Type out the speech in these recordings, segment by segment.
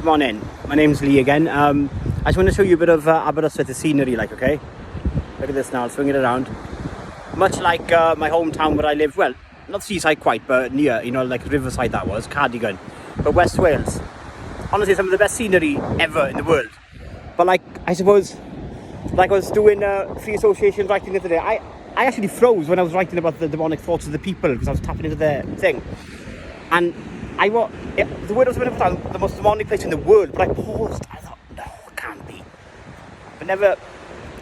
come on in. My name's Lee again. I just want to show you a bit of Aberystwyth, the scenery, like, okay? Look at this now, I'll swing it around. Much like my hometown where I live, well, not seaside quite, but near, you know, like Riverside that was, Cardigan. But West Wales, honestly, some of the best scenery ever in the world. But like, I suppose, like I was doing free association writing the other day, I actually froze when I was writing about the demonic thoughts of the people because I was tapping into their thing. And the word I was going to put on the most demonic place in the world, but I paused. I thought, no, it can't be. But never.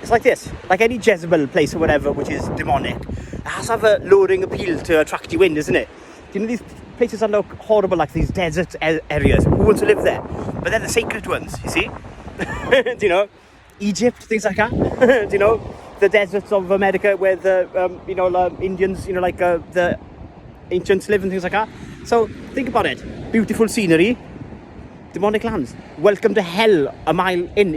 It's like this, like any Jezebel place or whatever, which is demonic. It has to have a luring appeal to attract you in, doesn't it? Do you know these places that look horrible, like these desert areas? Who wants to live there? But they're the sacred ones, you see? Do you know? Egypt, things like that. Do you know? The deserts of America where the, Indians, like the ancients live and things like that. So think about it. Beautiful scenery, demonic lands. Welcome to hell a mile in,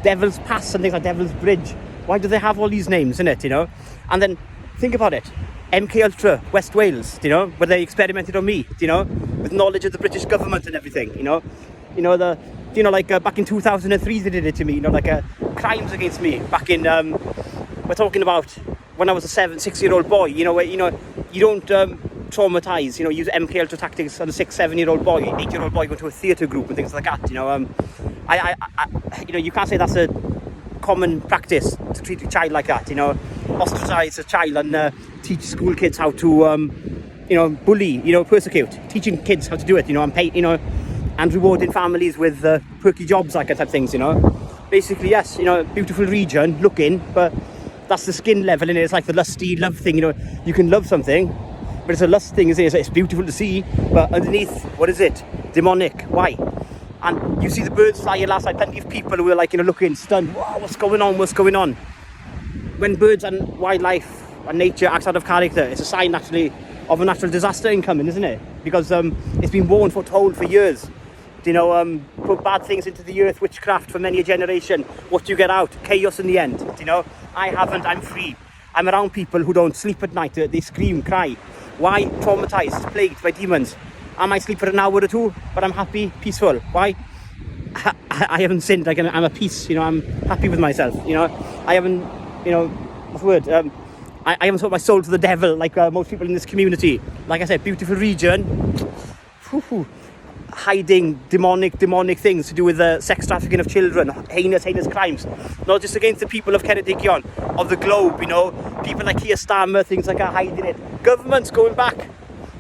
Devil's Pass and things like Devil's Bridge. Why do they have all these names in it, And then think about it. MK Ultra, West Wales, where they experimented on me, with knowledge of the British government and everything, back in 2003 they did it to me, crimes against me back in, we're talking about when I was a 6-year-old boy, where, you don't traumatise, use MK Ultra tactics on a 6-7-year-old boy, 8-year-old boy going to a theatre group and things like that, you can't say that's a common practice to treat a child like that, ostracise a child and teach school kids how to, bully, persecute, teaching kids how to do it, and pay, and rewarding families with perky jobs, like that type of things, Basically, yes, beautiful region, looking, but that's the skin level in it. It's like the lusty love thing, you can love something, but it's a lust thing, isn't it? It's beautiful to see, but underneath, what is it? Demonic. Why? And you see the birds flying last night, plenty of people who were like, looking stunned. Wow, what's going on? When birds and wildlife and nature acts out of character, it's a sign actually of a natural disaster incoming, isn't it? Because it's been foretold for years. Put bad things into the earth, witchcraft for many a generation. What do you get out? Chaos in the end. I haven't, I'm free. I'm around people who don't sleep at night. They scream, cry. Why? Traumatized, plagued by demons. I might sleep for an hour or two, but I'm happy, peaceful. Why? I haven't sinned. I'm at peace. I'm happy with myself. I haven't, what's the word? I haven't sold my soul to the devil like most people in this community. Like I said, beautiful region. Hiding demonic things to do with the sex trafficking of children, heinous crimes, not just against the people of Ceredigion, of the globe, people like Keir Starmer, things like that, hiding it. Governments going back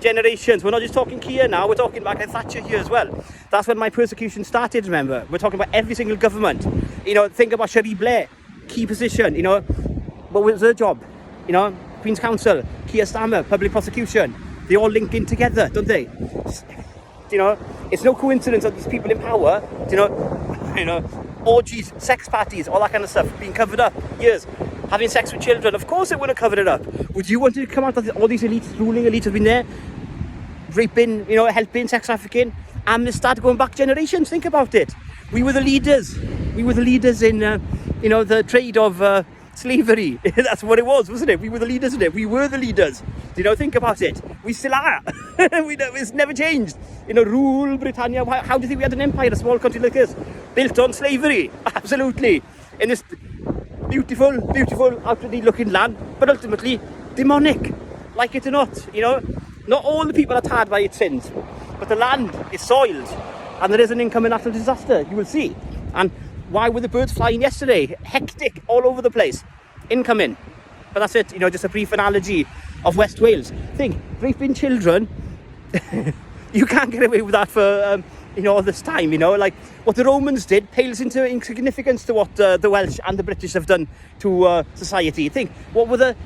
generations. We're not just talking Keir now, we're talking back at Thatcher here as well. That's when my persecution started, remember. We're talking about every single government. Think about Cherie Blair, key position, what was her job? Queen's Counsel, Keir Starmer, public prosecution. They all link in together, don't they? It's no coincidence that these people in power, orgies, sex parties, all that kind of stuff being covered up, years, having sex with children. Of course they want to cover it up. Would you want to come out that all these elites, ruling elites have been there, raping, helping sex trafficking, Amistad going back generations? Think about it. We were the leaders in, the trade of slavery. That's what it was, wasn't it? We were the leaders in it. We were the leaders. Think about it. We still are. It's never changed. Rule Britannia. How do you think we had an empire, a small country like this, built on slavery? Absolutely. In this beautiful, outwardly looking land, but ultimately demonic. Like it or not, Not all the people are tarred by its sins, but the land is soiled, and there is an incoming natural disaster. You will see. And why were the birds flying yesterday? Hectic, all over the place. Incoming. But that's it, just a brief analogy of West Wales. Think, raping children, you can't get away with that for, all this time, Like, what the Romans did pales into insignificance to what the Welsh and the British have done to society. Think, what were the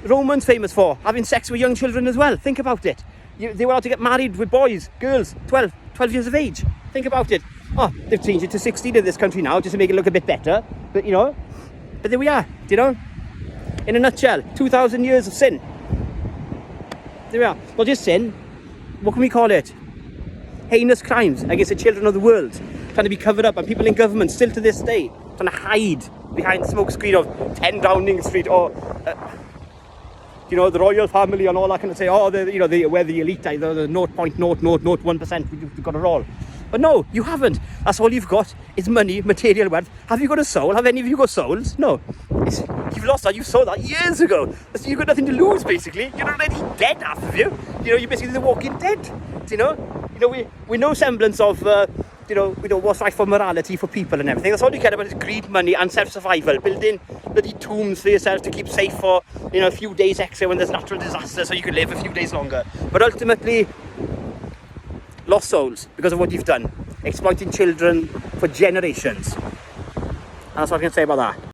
Romans famous for? Having sex with young children as well. Think about it. They were allowed to get married with boys, girls, 12 years of age. Think about it. Oh, they've changed it to 16 in this country now, just to make it look a bit better. But, but there we are, In a nutshell, 2,000 years of sin. There we are. Not just sin, what can we call it? Heinous crimes against the children of the world, trying to be covered up, and people in government still to this day trying to hide behind the smoke screen of 10 Downing Street or the royal family and all that kind of say, we're the elite, the 0.0001%, we've got it all. But no, you haven't. That's all you've got is money, material wealth. Have you got a soul? Have any of you got souls? No. You've lost that. You saw that years ago. So you've got nothing to lose, basically. You're already dead, half of you. You're basically the walking dead. We no semblance of, what's right for morality for people and everything. That's all you care about is greed, money, and self-survival. Building bloody tombs for yourself to keep safe for, a few days extra when there's natural disasters, so you can live a few days longer. But ultimately, lost souls because of what you've done, exploiting children for generations. And that's what I can say about that.